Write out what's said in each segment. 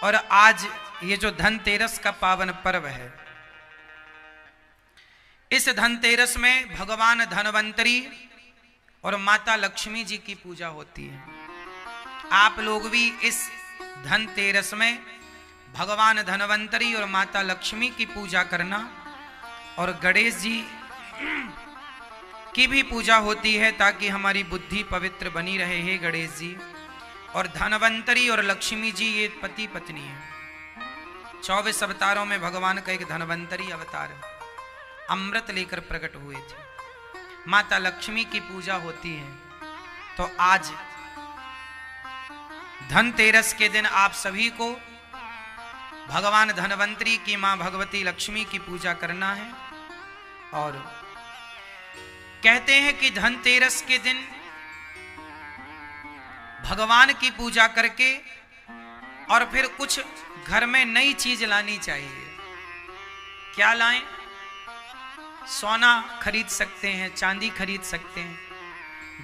और आज ये जो धनतेरस का पावन पर्व है, इस धनतेरस में भगवान धनवंतरी और माता लक्ष्मी जी की पूजा होती है। आप लोग भी इस धनतेरस में भगवान धनवंतरी और माता लक्ष्मी की पूजा करना, और गणेश जी की भी पूजा होती है ताकि हमारी बुद्धि पवित्र बनी रहे। हे गणेश जी और धनवंतरी और लक्ष्मी जी ये पति पत्नी है। 24 अवतारों में भगवान का एक धनवंतरी अवतार है, अमृत लेकर प्रकट हुए थे। माता लक्ष्मी की पूजा होती है। तो आज धनतेरस के दिन आप सभी को भगवान धनवंतरी की मां भगवती लक्ष्मी की पूजा करना है। और कहते हैं कि धनतेरस के दिन भगवान की पूजा करके और फिर कुछ घर में नई चीज लानी चाहिए। क्या लाएं? सोना खरीद सकते हैं, चांदी खरीद सकते हैं,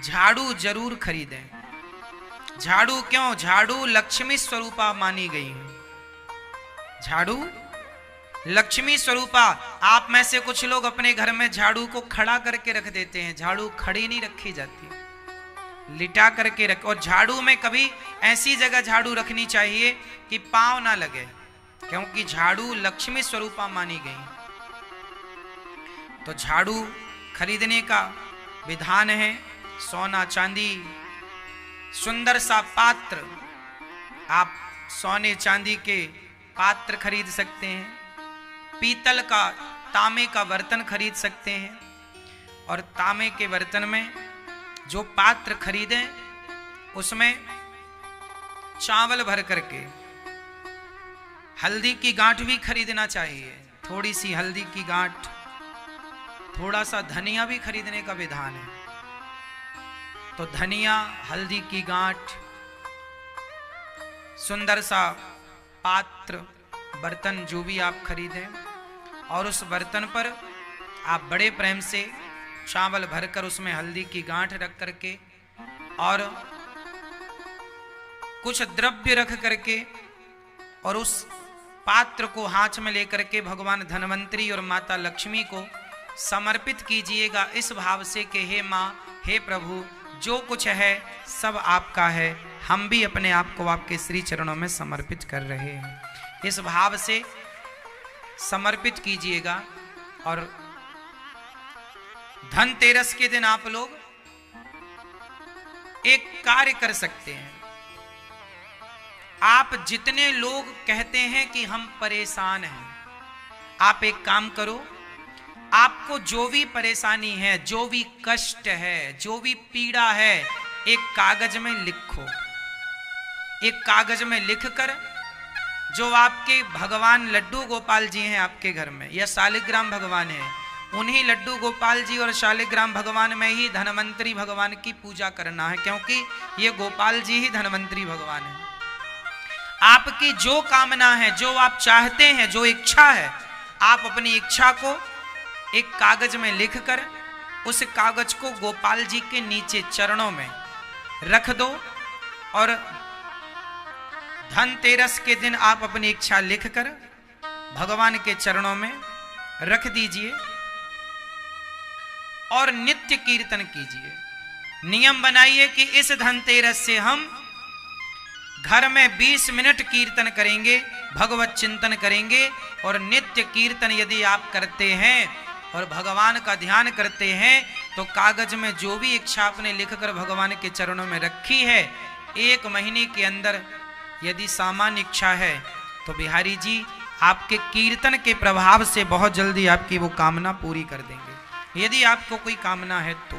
झाड़ू जरूर खरीदें। झाड़ू क्यों? झाड़ू लक्ष्मी स्वरूपा मानी गई है। झाड़ू लक्ष्मी स्वरूपा। आप में से कुछ लोग अपने घर में झाड़ू को खड़ा करके रख देते हैं। झाड़ू खड़ी नहीं रखी जाती, लिटा करके रख। और झाड़ू में कभी ऐसी जगह झाड़ू रखनी चाहिए कि पांव ना लगे, क्योंकि झाड़ू लक्ष्मी स्वरूपा मानी गई। तो झाड़ू खरीदने का विधान है। सोना चांदी, सुंदर सा पात्र, आप सोने चांदी के पात्र खरीद सकते हैं। पीतल का, तांबे का बर्तन खरीद सकते हैं। और तांबे के बर्तन में जो पात्र खरीदें उसमें चावल भर करके, हल्दी की गांठ भी खरीदना चाहिए, थोड़ी सी हल्दी की गांठ, थोड़ा सा धनिया भी खरीदने का विधान है। तो धनिया, हल्दी की गांठ, सुंदर सा पात्र, बर्तन जो भी आप खरीदें, और उस बर्तन पर आप बड़े प्रेम से चावल भरकर उसमें हल्दी की गांठ रख करके और कुछ द्रव्य रख करके और उस पात्र को हाथ में लेकर के भगवान धनवंतरी और माता लक्ष्मी को समर्पित कीजिएगा, इस भाव से कि हे माँ, हे प्रभु, जो कुछ है सब आपका है, हम भी अपने आप को आपके श्री चरणों में समर्पित कर रहे हैं। इस भाव से समर्पित कीजिएगा। और धनतेरस के दिन आप लोग एक कार्य कर सकते हैं। आप जितने लोग कहते हैं कि हम परेशान हैं, आप एक काम करो, आपको जो भी परेशानी है, जो भी कष्ट है, जो भी पीड़ा है, एक कागज में लिखो। एक कागज में लिखकर, जो आपके भगवान लड्डू गोपाल जी हैं आपके घर में, या शालिग्राम भगवान है, उन्हीं लड्डू गोपाल जी और शालिग्राम भगवान में ही धनवंतरी भगवान की पूजा करना है, क्योंकि ये गोपाल जी ही धनवंतरी भगवान है। आपकी जो कामना है, जो आप चाहते हैं, जो इच्छा है, आप अपनी इच्छा को एक कागज में लिखकर उस कागज को गोपाल जी के नीचे चरणों में रख दो। और धनतेरस के दिन आप अपनी इच्छा लिखकर भगवान के चरणों में रख दीजिए और नित्य कीर्तन कीजिए। नियम बनाइए कि इस धनतेरस से हम घर में 20 मिनट कीर्तन करेंगे, भगवत चिंतन करेंगे। और नित्य कीर्तन यदि आप करते हैं और भगवान का ध्यान करते हैं तो कागज में जो भी इच्छा आपने लिखकर भगवान के चरणों में रखी है, 1 महीने के अंदर यदि सामान्य इच्छा है तो बिहारी जी आपके कीर्तन के प्रभाव से बहुत जल्दी आपकी वो कामना पूरी कर देंगे। यदि आपको कोई कामना है तो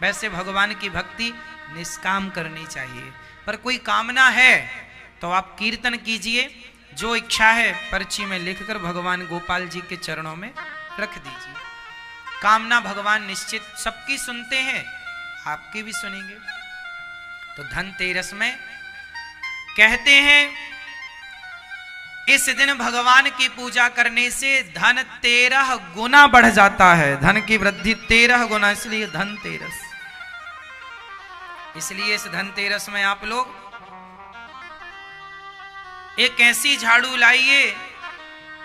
वैसे भगवान की भक्ति निष्काम करनी चाहिए, पर कोई कामना है तो आप कीर्तन कीजिए। जो इच्छा है पर्ची में लिखकर भगवान गोपाल जी के चरणों में रख दीजिए। कामना भगवान निश्चित सबकी सुनते हैं, आपकी भी सुनेंगे। तो धनतेरस में कहते हैं इस दिन भगवान की पूजा करने से धन 13 गुना बढ़ जाता है, धन की वृद्धि 13 गुना, इसलिए धनतेरस। इसलिए इस धनतेरस में आप लोग एक ऐसी झाड़ू लाइए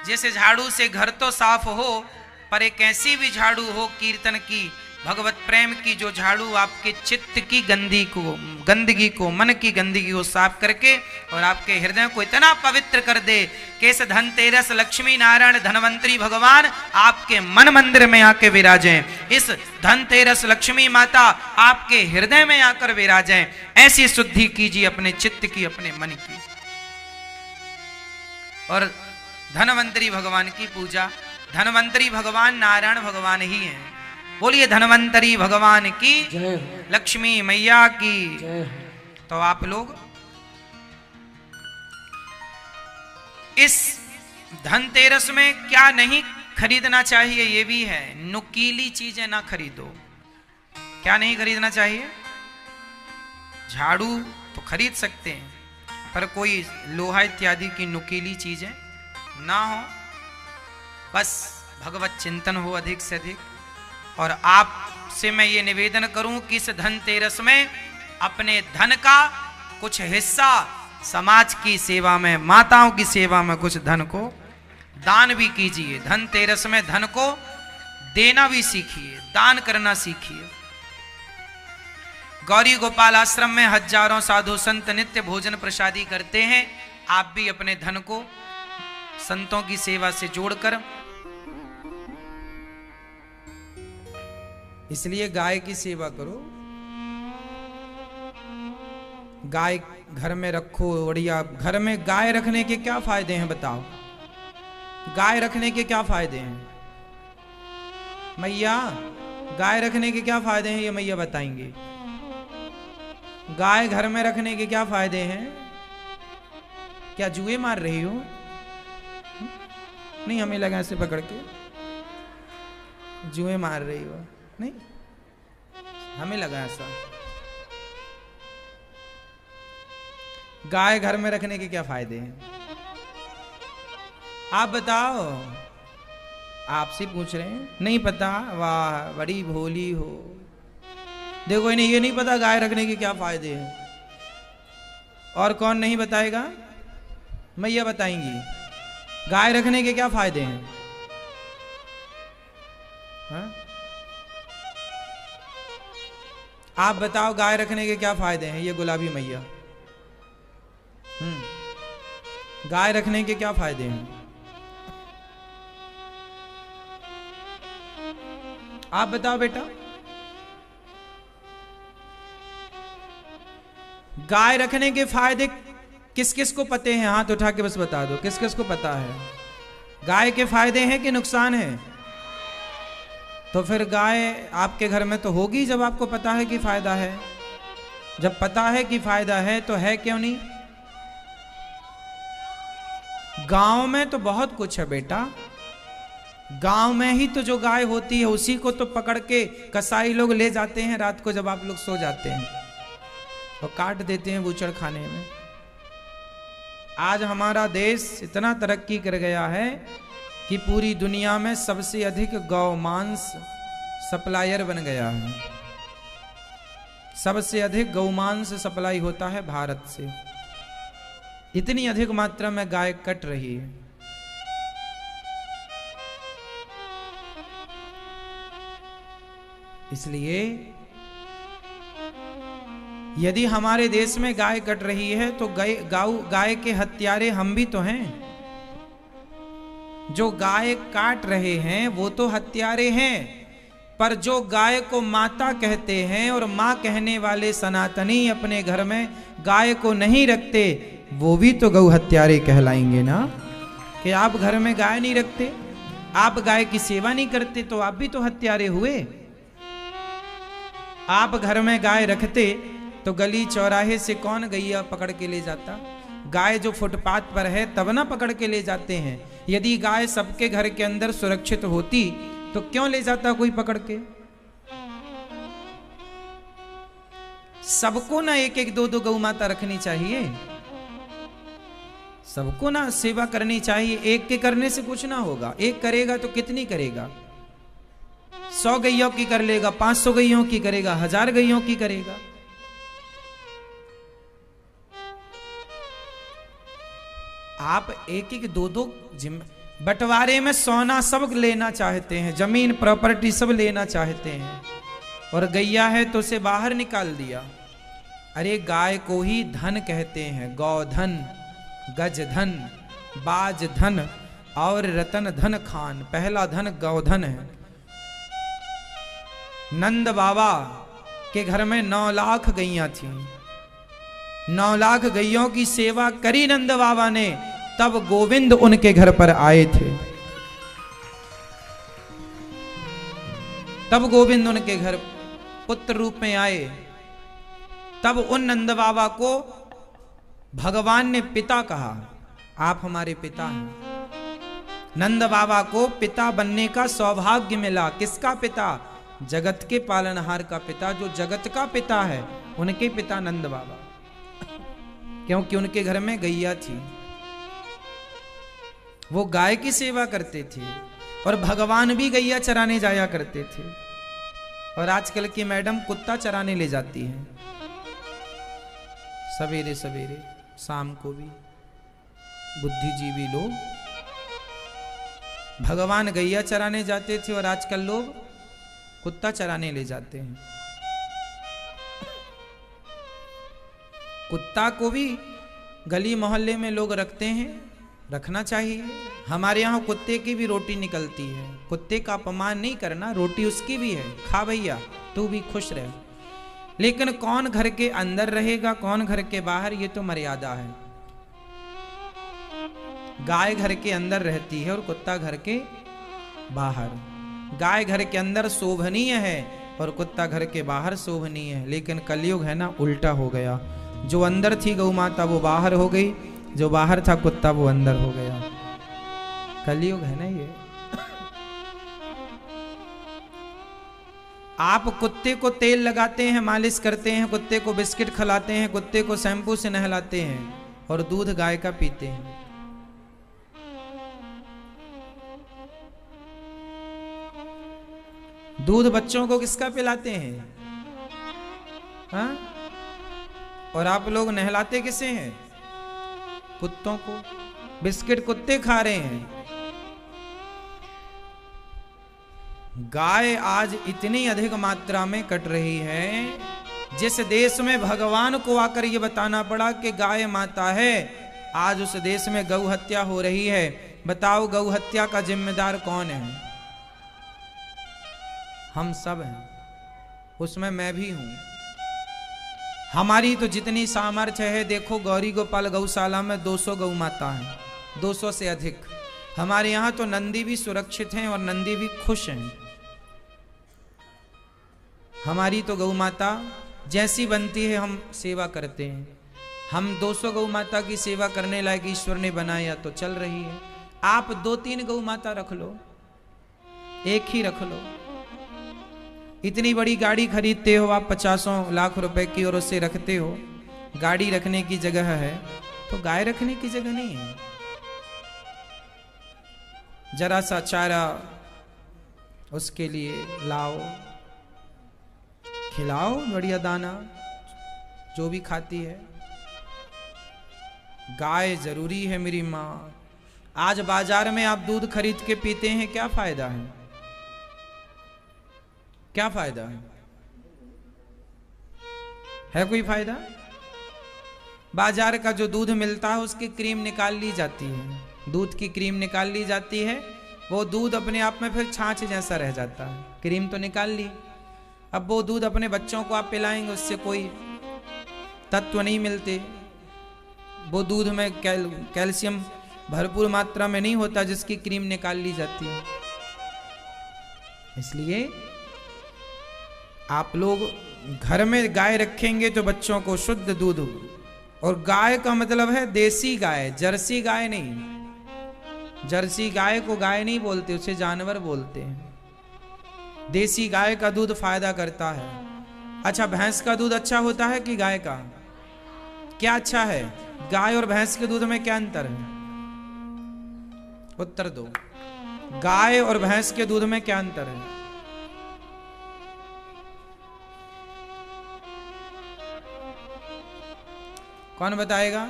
जैसे झाड़ू से घर तो साफ हो, पर एक ऐसी भी झाड़ू हो कीर्तन की, भगवत प्रेम की, जो झाड़ू आपके चित्त की गंदगी को, मन की गंदगी को साफ करके और आपके हृदय को इतना पवित्र कर दे कि इस धनतेरस लक्ष्मी नारायण धनवंतरी भगवान आपके मन मंदिर में आके विराजें। इस धनतेरस लक्ष्मी माता आपके हृदय में आकर विराजें। ऐसी शुद्धि कीजिए अपने चित्त की, अपने मन की। और धनवंतरी भगवान की पूजा, धनवंतरी भगवान नारायण भगवान ही हैं। बोलिए धनवंतरी भगवान की जय, लक्ष्मी मैया की जय। तो आप लोग इस धनतेरस में क्या नहीं खरीदना चाहिए, ये भी है। नुकीली चीजें ना खरीदो। क्या नहीं खरीदना चाहिए? झाड़ू तो खरीद सकते हैं, पर कोई लोहा इत्यादि की नुकीली चीजें ना हो। बस भगवत चिंतन हो अधिक से अधिक। और आपसे मैं ये निवेदन करूं कि इस धनतेरस में अपने धन का कुछ हिस्सा समाज की सेवा में, माताओं की सेवा में कुछ धन को दान भी कीजिए। धनतेरस में धन को देना भी सीखिए, दान करना सीखिए। गौरी गोपाल आश्रम में हजारों साधु संत नित्य भोजन प्रसादी करते हैं। आप भी अपने धन को संतों की सेवा से जोड़कर, इसलिए गाय की सेवा करो। गाय घर में रखो बढ़िया। घर में गाय रखने के क्या फायदे हैं बताओ? गाय रखने के क्या फायदे हैं मैया? गाय रखने के क्या फायदे हैं ये मैया बताएंगे। गाय घर में रखने के क्या फायदे हैं? क्या जुए मार रही हो? नहीं, हमें लगा ऐसे पकड़ के जुए मार रही हो। नहीं, हमें लगा ऐसा। गाय घर में रखने के क्या फायदे हैं आप बताओ? आपसे पूछ रहे हैं, नहीं पता? वाह, बड़ी भोली हो। देखो इन्हें ये नहीं पता गाय रखने के क्या फायदे हैं। और कौन नहीं बताएगा? मैया बताएंगी गाय रखने के क्या फायदे हैं। हाँ? आप बताओ गाय रखने के क्या फायदे हैं? ये गुलाबी मैया, गाय रखने के क्या फायदे हैं आप बताओ बेटा। गाय रखने के फायदे किस किस को पते हैं? हाथ उठा के बस बता दो, किस किस को पता है गाय के फायदे हैं कि नुकसान है? तो फिर गाय आपके घर में तो होगी जब आपको पता है कि फायदा है। जब पता है कि फायदा है तो है क्यों नहीं? गांव में तो बहुत कुछ है बेटा। गांव में ही तो जो गाय होती है उसी को तो पकड़ के कसाई लोग ले जाते हैं रात को जब आप लोग सो जाते हैं, और काट देते हैं बूचड़ खाने में। आज हमारा देश इतना तरक्की कर गया है कि पूरी दुनिया में सबसे अधिक गौ मांस सप्लायर बन गया है। सबसे अधिक गौमांस सप्लाई होता है भारत से। इतनी अधिक मात्रा में गाय कट रही है। इसलिए यदि हमारे देश में गाय कट रही है तो गाय के हत्यारे हम भी तो हैं। जो गाय काट रहे हैं वो तो हत्यारे हैं, पर जो गाय को माता कहते हैं और मां कहने वाले सनातनी अपने घर में गाय को नहीं रखते, वो भी तो गौ हत्यारे कहलाएंगे ना। कि आप घर में गाय नहीं रखते, आप गाय की सेवा नहीं करते, तो आप भी तो हत्यारे हुए। आप घर में गाय रखते तो गली चौराहे से कौन गैया पकड़ के ले जाता? गाय जो फुटपाथ पर है तब ना पकड़ के ले जाते हैं। यदि गाय सबके घर के अंदर सुरक्षित होती तो क्यों ले जाता कोई पकड़ के? सबको ना एक एक दो दो गौ माता रखनी चाहिए, सबको ना सेवा करनी चाहिए। एक के करने से कुछ ना होगा। एक करेगा तो कितनी करेगा? 100 गैयों की कर लेगा, 500 गैयों की करेगा, 1000 गैयों की करेगा। आप एक एक दो दो बंटवारे में सोना सब लेना चाहते हैं, जमीन प्रॉपर्टी सब लेना चाहते हैं, और गैया है तो उसे बाहर निकाल दिया। अरे गाय को ही धन कहते हैं, गौधन, गज धन, बाज धन और रतन धन खान। पहला धन गौधन है। नंद बाबा के घर में 9 लाख गैया थी। 9 लाख गैयों की सेवा करी नंद बाबा ने, तब गोविंद उनके घर पर आए थे। तब गोविंद उनके घर पुत्र रूप में आए। तब उन नंद बाबा को भगवान ने पिता कहा, आप हमारे पिता हैं। नंद बाबा को पिता बनने का सौभाग्य मिला। किसका पिता? जगत के पालनहार का पिता, जो जगत का पिता है, उनके पिता नंद बाबा, क्योंकि उनके घर में गैया थी, वो गाय की सेवा करते थे, और भगवान भी गैया चराने जाया करते थे। और आजकल की मैडम कुत्ता चराने ले जाती हैं, सवेरे सवेरे, शाम को भी। बुद्धिजीवी लोग, भगवान गैया चराने जाते थे और आजकल लोग कुत्ता चराने ले जाते हैं। कुत्ता को भी गली मोहल्ले में लोग रखते हैं, रखना चाहिए। हमारे यहाँ कुत्ते की भी रोटी निकलती है। कुत्ते का अपमान नहीं करना, रोटी उसकी भी है, खा भैया, तू भी खुश रह। लेकिन कौन घर के अंदर रहेगा, कौन घर के बाहर, ये तो मर्यादा है। गाय घर के अंदर रहती है और कुत्ता घर के बाहर। गाय घर के अंदर शोभनीय है और कुत्ता घर के बाहर शोभनीय है। लेकिन कलयुग है ना, उल्टा हो गया। जो अंदर थी गौ माता वो बाहर हो गई, जो बाहर था कुत्ता वो अंदर हो गया। कलयुग है ना ये। आप कुत्ते को तेल लगाते हैं, मालिश करते हैं, कुत्ते को बिस्किट खिलाते हैं, कुत्ते को शैम्पू से नहलाते हैं, और दूध गाय का पीते हैं। दूध बच्चों को किसका पिलाते हैं? हाँ? और आप लोग नहलाते किसे हैं? कुत्तों को। बिस्किट कुत्ते खा रहे हैं। गाय आज इतनी अधिक मात्रा में कट रही है, जिस देश में भगवान को आकर यह बताना पड़ा कि गाय माता है, आज उस देश में गौ हत्या हो रही है। बताओ, गौ हत्या का जिम्मेदार कौन है? हम सब हैं, उसमें मैं भी हूं। हमारी तो जितनी सामर्थ्य है, देखो गौरी गोपाल गौशाला में 200 गौ माता हैं, 200 से अधिक। हमारे यहाँ तो नंदी भी सुरक्षित हैं और नंदी भी खुश हैं। हमारी तो गौ माता जैसी बनती है हम सेवा करते हैं। हम 200 गौ माता की सेवा करने लायक ईश्वर ने बनाया तो चल रही है। आप 2-3 गौ माता रख लो, एक ही रख लो। इतनी बड़ी गाड़ी खरीदते हो आप 50 लाख रुपए की, और उससे रखते हो। गाड़ी रखने की जगह है तो गाय रखने की जगह नहीं है। जरा सा चारा उसके लिए लाओ, खिलाओ बढ़िया दाना, जो भी खाती है। गाय जरूरी है मेरी माँ। आज बाजार में आप दूध खरीद के पीते हैं, क्या फायदा है? क्या फायदा है कोई फायदा? बाजार का जो दूध मिलता है उसकी क्रीम निकाल ली जाती है, दूध की क्रीम निकाल ली जाती है। वो दूध अपने आप में फिर छाछ जैसा रह जाता है। क्रीम तो निकाल ली, अब वो दूध अपने बच्चों को आप पिलाएंगे, उससे कोई तत्व नहीं मिलते। वो दूध में कैल्शियम भरपूर मात्रा में नहीं होता जिसकी क्रीम निकाल ली जाती है। इसलिए आप लोग घर में गाय रखेंगे तो बच्चों को शुद्ध दूध, और गाय का मतलब है देसी गाय, जर्सी गाय नहीं। जर्सी गाय को गाय नहीं बोलते, उसे जानवर बोलते हैं। देसी गाय का दूध फायदा करता है। अच्छा, भैंस का दूध अच्छा होता है कि गाय का? क्या अच्छा है? गाय और भैंस के दूध में क्या अंतर है? उत्तर दो। गाय और भैंस के दूध में क्या अंतर है? कौन बताएगा?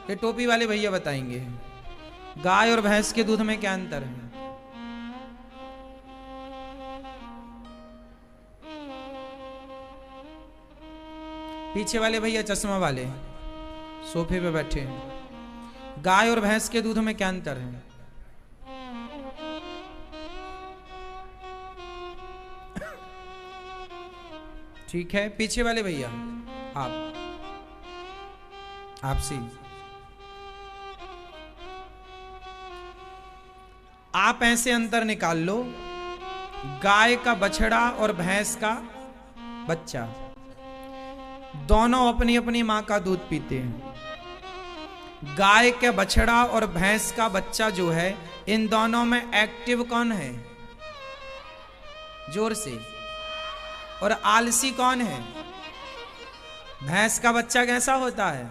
ये टोपी वाले भैया बताएंगे। गाय और भैंस के दूध में क्या अंतर है? पीछे वाले भैया चश्मा वाले सोफे पे बैठे हैं, गाय और भैंस के दूध में क्या अंतर है? ठीक है, पीछे वाले भैया आपसे आप ऐसे अंतर निकाल लो, गाय का बछड़ा और भैंस का बच्चा दोनों अपनी अपनी मां का दूध पीते हैं। गाय के बछड़ा और भैंस का बच्चा जो है, इन दोनों में एक्टिव कौन है? जोर से। और आलसी कौन है? भैंस का बच्चा कैसा होता है?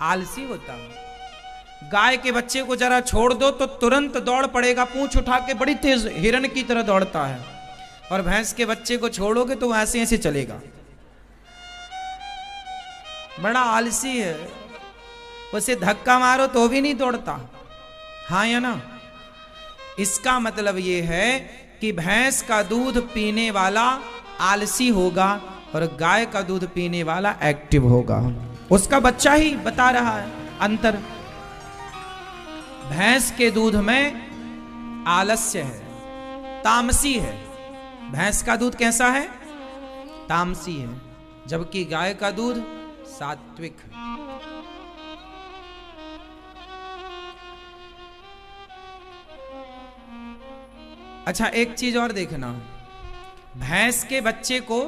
आलसी होता है। गाय के बच्चे को जरा छोड़ दो तो तुरंत दौड़ पड़ेगा, पूंछ उठा के बड़ी तेज हिरन की तरह दौड़ता है। और भैंस के बच्चे को छोड़ोगे तो ऐसे ऐसे चलेगा, बड़ा आलसी है, उसे धक्का मारो तो भी नहीं दौड़ता। हाँ या ना? इसका मतलब यह है कि भैंस का दूध पीने वाला आलसी होगा और गाय का दूध पीने वाला एक्टिव होगा। उसका बच्चा ही बता रहा है अंतर। भैंस के दूध में आलस्य है, तामसी है। भैंस का दूध कैसा है? तामसी है, जबकि गाय का दूध सात्विक है। अच्छा, एक चीज और देखना, भैंस के बच्चे को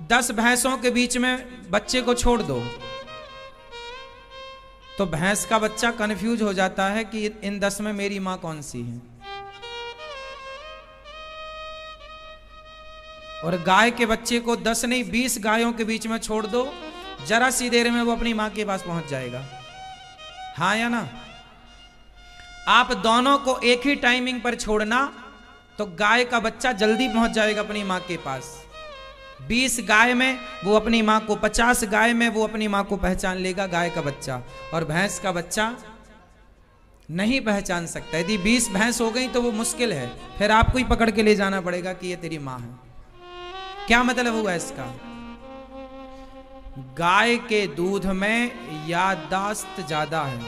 10 भैंसों के बीच में बच्चे को छोड़ दो तो भैंस का बच्चा कंफ्यूज हो जाता है कि इन 10 में मेरी मां कौन सी है। और गाय के बच्चे को 10 नहीं 20 गायों के बीच में छोड़ दो, जरा सी देर में वो अपनी मां के पास पहुंच जाएगा। हाँ या ना? आप दोनों को एक ही टाइमिंग पर छोड़ना तो गाय का बच्चा जल्दी पहुंच जाएगा अपनी मां के पास। 20 गाय में वो अपनी मां को, 50 गाय में वो अपनी मां को पहचान लेगा गाय का बच्चा, और भैंस का बच्चा नहीं पहचान सकता। यदि 20 भैंस हो गई तो वो मुश्किल है, फिर आपको ही पकड़ के ले जाना पड़ेगा कि ये तेरी मां है। क्या मतलब हुआ इसका? गाय के दूध में याददाश्त ज्यादा है,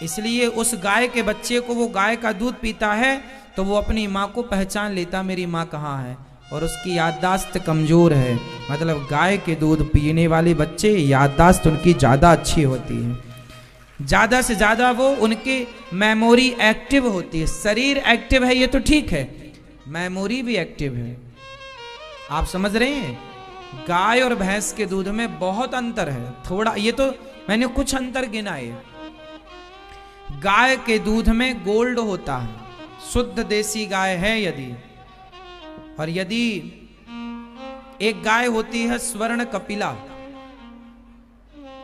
इसलिए उस गाय के बच्चे को, वो गाय का दूध पीता है तो वो अपनी मां को पहचान लेता, मेरी मां कहाँ है। और उसकी याददाश्त कमजोर है, मतलब गाय के दूध पीने वाले बच्चे याददाश्त उनकी ज्यादा अच्छी होती है, ज्यादा से ज्यादा वो उनकी मेमोरी एक्टिव होती है। शरीर एक्टिव है ये तो ठीक है, मेमोरी भी एक्टिव है। आप समझ रहे हैं? गाय और भैंस के दूध में बहुत अंतर है, थोड़ा, ये तो मैंने कुछ अंतर गिनाए। गाय के दूध में गोल्ड होता है, शुद्ध देसी गाय है यदि, और यदि एक गाय होती है स्वर्ण कपिला,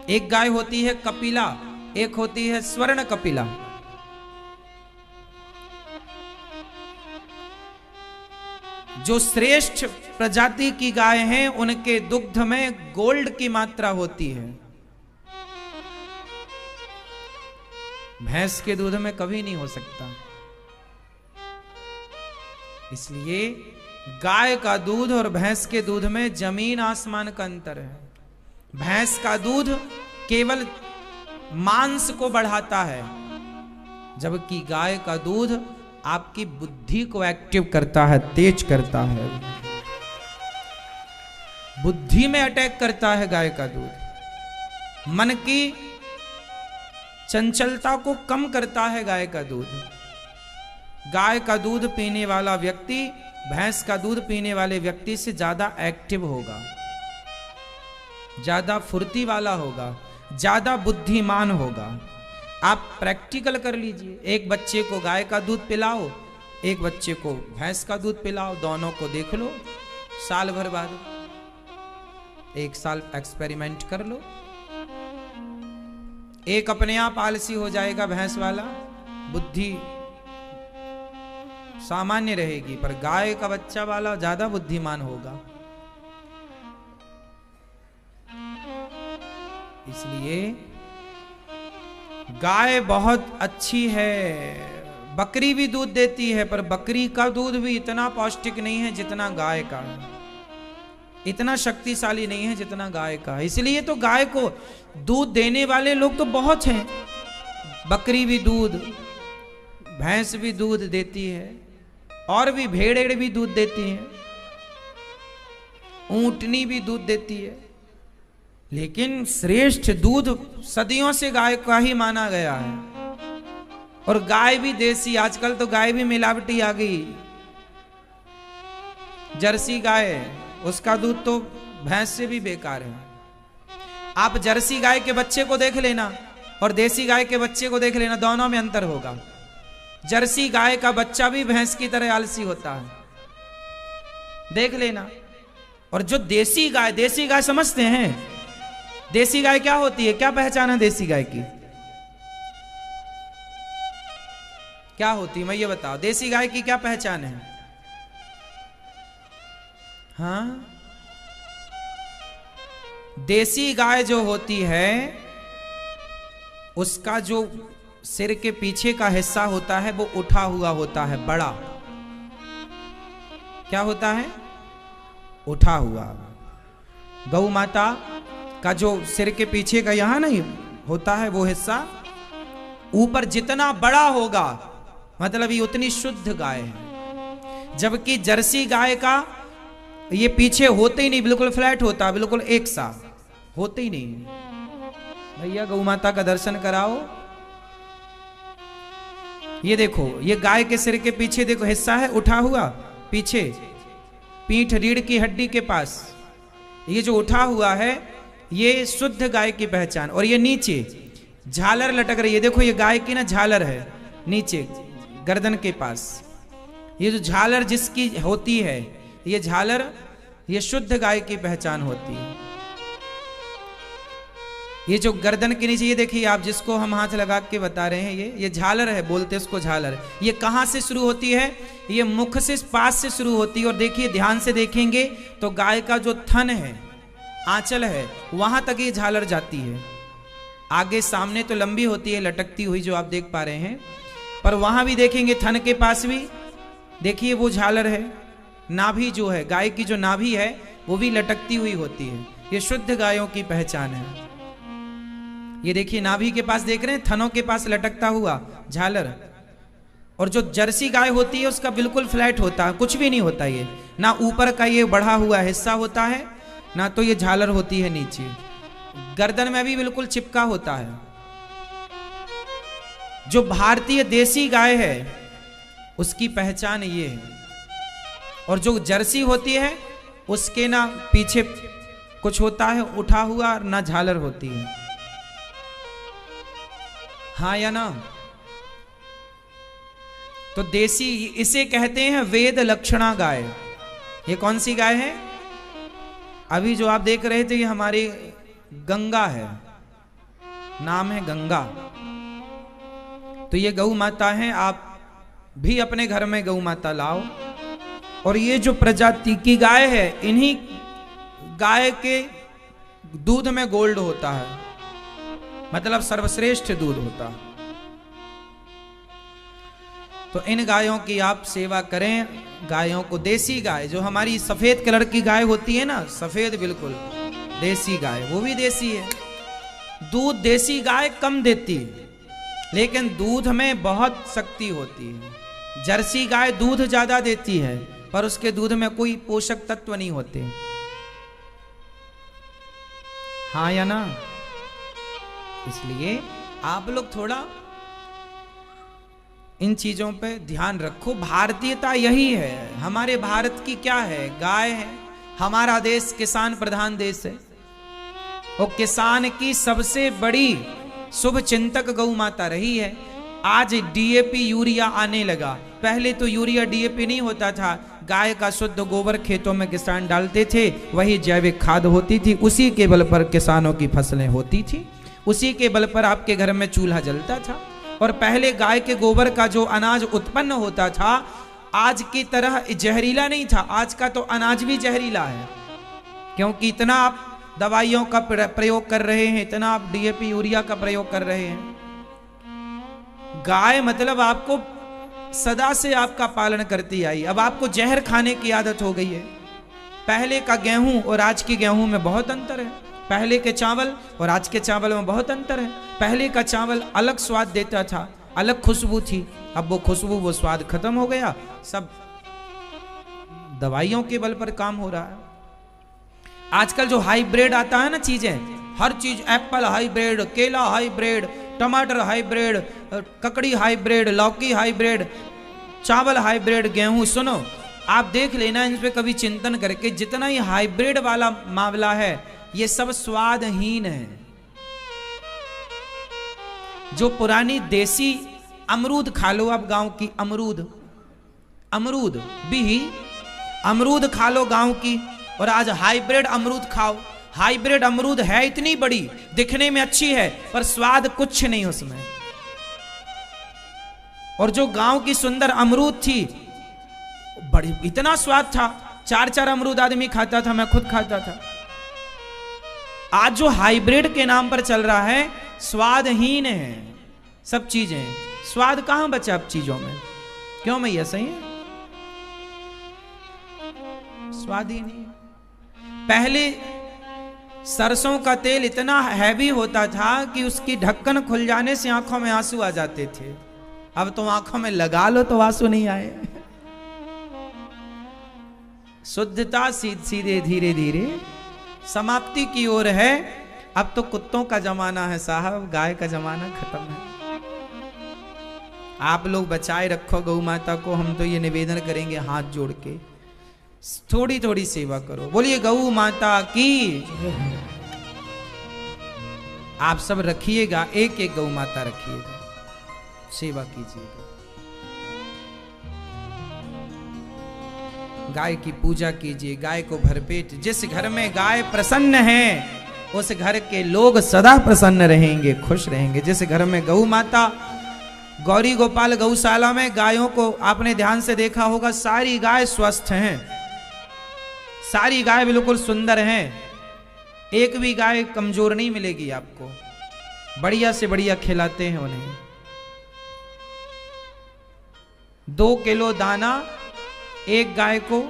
एक गाय होती है कपिला, एक होती है स्वर्ण कपिला। जो श्रेष्ठ प्रजाति की गाय हैं उनके दुग्ध में गोल्ड की मात्रा होती है, भैंस के दूध में कभी नहीं हो सकता। इसलिए गाय का दूध और भैंस के दूध में जमीन आसमान का अंतर है। भैंस का दूध केवल मांस को बढ़ाता है, जबकि गाय का दूध आपकी बुद्धि को एक्टिव करता है, तेज करता है, बुद्धि में अटैक करता है। गाय का दूध मन की चंचलता को कम करता है। गाय का दूध, गाय का दूध पीने वाला व्यक्ति भैंस का दूध पीने वाले व्यक्ति से ज्यादा एक्टिव होगा, ज्यादा फुर्ती वाला होगा, ज्यादा बुद्धिमान होगा। आप प्रैक्टिकल कर लीजिए, एक बच्चे को गाय का दूध पिलाओ, एक बच्चे को भैंस का दूध पिलाओ, दोनों को देख लो, साल भर बाद 1 साल एक्सपेरिमेंट कर लो। एक अपने आप आलसी हो जाएगा भैंस वाला, बुद्धि सामान्य रहेगी, पर गाय का बच्चा वाला ज्यादा बुद्धिमान होगा। इसलिए गाय बहुत अच्छी है, बकरी भी दूध देती है, पर बकरी का दूध भी इतना पौष्टिक नहीं है जितना गाय का, इतना शक्तिशाली नहीं है जितना गाय का। इसलिए तो गाय को दूध देने वाले लोग तो बहुत हैं। बकरी भी दूध, भैंस भी दूध देती है, और भी भेड़ भी दूध देती है, ऊंटनी भी दूध देती है, लेकिन श्रेष्ठ दूध सदियों से गाय का ही माना गया है। और गाय भी देसी, आजकल तो गाय भी मिलावटी आ गई। जर्सी गाय, उसका दूध तो भैंस से भी बेकार है। आप जर्सी गाय के बच्चे को देख लेना और देसी गाय के बच्चे को देख लेना, दोनों में अंतर होगा। जर्सी गाय का बच्चा भी भैंस की तरह आलसी होता है, देख लेना। और जो देसी गाय समझते हैं, देसी गाय क्या होती है, क्या पहचान है देसी गाय की, क्या होती है, मैं ये बताओ, देसी गाय की क्या पहचान है? हाँ, देसी गाय जो होती है उसका जो सिर के पीछे का हिस्सा होता है वो उठा हुआ होता है, बड़ा। क्या होता है? उठा हुआ। गौ माता का जो सिर के पीछे का यहां नहीं होता है वो हिस्सा ऊपर जितना बड़ा होगा, मतलब ये उतनी शुद्ध गाय है। जबकि जर्सी गाय का ये पीछे होते ही नहीं, बिल्कुल फ्लैट होता, बिल्कुल एक सा होते ही नहीं। भैया गौ माता का दर्शन कराओ। ये देखो, ये गाय के सिर के पीछे देखो हिस्सा है उठा हुआ, पीछे पीठ रीढ़ की हड्डी के पास ये जो उठा हुआ है ये शुद्ध गाय की पहचान। और ये नीचे झालर लटक रही है, देखो ये गाय की ना झालर है नीचे गर्दन के पास। ये जो झालर जिसकी होती है, ये झालर, ये शुद्ध गाय की पहचान होती है। ये जो गर्दन के नीचे ये देखिए आप, जिसको हम हाथ लगा के बता रहे हैं, ये झालर है, बोलते इसको झालर। ये कहां से शुरू होती है? ये मुख से पास से शुरू होती है। और देखिए ध्यान से देखेंगे तो गाय का जो थन है, आंचल है, वहां तक ये झालर जाती है। आगे सामने तो लंबी होती है लटकती हुई जो आप देख पा रहे हैं, पर वहां भी देखेंगे थन के पास भी देखिए वो झालर है। नाभि जो है, गाय की जो नाभि है वो भी लटकती हुई होती है। ये शुद्ध गायों की पहचान है। ये देखिए नाभि के पास देख रहे हैं, थनों के पास लटकता हुआ झालर। और जो जर्सी गाय होती है उसका बिल्कुल फ्लैट होता है, कुछ भी नहीं होता, ये ना ऊपर का ये बढ़ा हुआ हिस्सा होता है, ना तो ये झालर होती है नीचे। गर्दन में भी बिल्कुल चिपका होता है। जो भारतीय देसी गाय है उसकी पहचान ये है। और जो जर्सी होती है उसके ना पीछे कुछ होता है उठा हुआ, ना झालर होती है। हाँ या ना? तो देसी, इसे कहते हैं वेद लक्षणा गाय। ये कौन सी गाय है? अभी जो आप देख रहे थे ये हमारी गंगा है, नाम है गंगा। तो ये गौ माता है, आप भी अपने घर में गौ माता लाओ। और ये जो प्रजाति की गाय है, इन्हीं गाय के दूध में गोल्ड होता है, मतलब सर्वश्रेष्ठ दूध होता है। तो इन गायों की आप सेवा करें। गायों को, देसी गाय जो हमारी सफेद कलर की गाय होती है ना, सफेद बिल्कुल देसी गाय, वो भी देसी है। दूध देसी गाय कम देती है, लेकिन दूध में बहुत शक्ति होती है। जर्सी गाय दूध ज्यादा देती है, पर उसके दूध में कोई पोषक तत्व नहीं होते। हाँ या ना? इसलिए आप लोग थोड़ा इन चीजों पे ध्यान रखो। भारतीयता यही है, हमारे भारत की क्या है? गाय है। हमारा देश किसान प्रधान देश है, और किसान की सबसे बड़ी शुभ चिंतक गौ माता रही है। आज डीएपी यूरिया आने लगा, पहले तो यूरिया डीएपी नहीं होता था। गाय का शुद्ध गोबर खेतों में किसान डालते थे, वही जैविक खाद होती थी, उसी के बल पर किसानों की फसलें होती थी, उसी के बल पर आपके घर में चूल्हा जलता था। और पहले गाय के गोबर का जो अनाज उत्पन्न होता था, आज की तरह जहरीला नहीं था। आज का तो अनाज भी जहरीला है, क्योंकि इतना आप दवाइयों का प्रयोग कर रहे हैं, इतना आप डीएपी यूरिया का प्रयोग कर रहे हैं। गाय मतलब आपको सदा से आपका पालन करती आई, अब आपको जहर खाने की आदत हो गई है। पहले का गेहूं और आज के गेहूं में बहुत अंतर है, पहले के चावल और आज के चावल में बहुत अंतर है। पहले का चावल अलग स्वाद देता था, अलग खुशबू थी, अब वो खुशबू वो स्वाद खत्म हो गया, सब दवाइयों के बल पर काम हो रहा है। आजकल जो हाइब्रिड आता है ना चीजें, हर चीज एप्पल हाइब्रिड, केला हाइब्रिड, टमाटर हाइब्रिड, ककड़ी हाइब्रिड, लौकी हाइब्रिड, चावल हाइब्रिड, गेहूं, सुनो आप देख लेना इन पे कभी चिंतन करके, जितना ही हाइब्रिड वाला मामला है ये सब स्वादहीन है। जो पुरानी देसी अमरूद खा लो, अब गांव की अमरूद, अमरूद भी अमरूद खा लो गांव की, और आज हाइब्रिड अमरूद खाओ। हाइब्रिड अमरूद है इतनी बड़ी, दिखने में अच्छी है पर स्वाद कुछ नहीं उसमें। और जो गांव की सुंदर अमरूद थी बड़ी, इतना स्वाद था, 4-4 अमरूद आदमी खाता था, मैं खुद खाता था। आज जो हाइब्रिड के नाम पर चल रहा है स्वादहीन है सब चीजें, स्वाद कहां बचा अब चीजों में? क्यों मैया सही है, स्वाद ही नहीं। पहले सरसों का तेल इतना हैवी होता था कि उसकी ढक्कन खुल जाने से आंखों में आंसू आ जाते थे, अब तो आंखों में लगा लो तो आंसू नहीं आए। शुद्धता सीधे धीरे धीरे समाप्ति की ओर है। अब तो कुत्तों का जमाना है साहब, गाय का जमाना खत्म है। आप लोग बचाए रखो गौ माता को, हम तो ये निवेदन करेंगे हाथ जोड़ के, थोड़ी थोड़ी सेवा करो। बोलिए गौ माता की। आप सब रखिएगा, एक एक गौ माता रखिएगा, सेवा कीजिएगा, गाय की पूजा कीजिए, गाय को भरपेट। जिस घर में गाय प्रसन्न है उस घर के लोग सदा प्रसन्न रहेंगे, खुश रहेंगे। जिस घर में गौ माता, गौरी गोपाल गौशाला में गायों को आपने ध्यान से देखा होगा, सारी गाय स्वस्थ हैं, सारी गाय बिल्कुल सुंदर हैं, एक भी गाय कमजोर नहीं मिलेगी आपको, बढ़िया से बढ़िया खिलाते हैं उन्हें। 2 किलो दाना एक गाय को,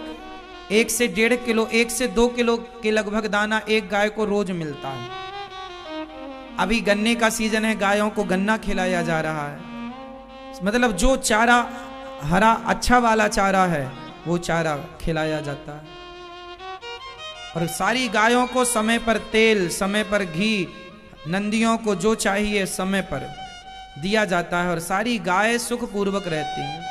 1 से 1.5 किलो, 1 से 2 किलो के लगभग दाना एक गाय को रोज मिलता है। अभी गन्ने का सीजन है, गायों को गन्ना खिलाया जा रहा है, मतलब जो चारा हरा अच्छा वाला चारा है वो चारा खिलाया जाता है। और सारी गायों को समय पर तेल, समय पर घी, नंदियों को जो चाहिए समय पर दिया जाता है, और सारी गाय सुखपूर्वक रहती हैं।